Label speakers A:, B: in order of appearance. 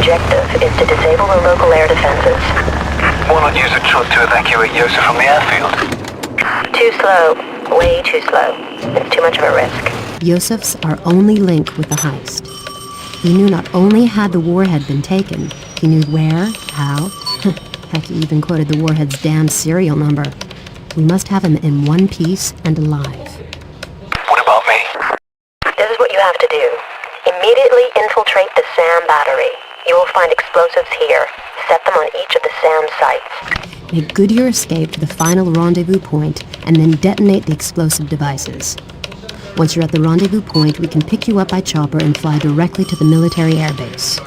A: objective is to disable the local air defenses.
B: Why not use a truck to evacuate Yosef from the airfield?
A: Too slow. Way too slow. It's too much of a risk.
C: Yosef's our only link with the heist. He knew not only had the warhead been taken, he knew where, how. Heck, he even quoted the warhead's damn serial number. We must have him in one piece and alive.
B: What about me?
A: This is what you have to do. Immediately infiltrate the SAM battery. You will find explosives here. Set them on each of the SAM sites.
C: Make good your escape to the final rendezvous point and then detonate the explosive devices. Once you're at the rendezvous point, we can pick you up by chopper and fly directly to the military airbase.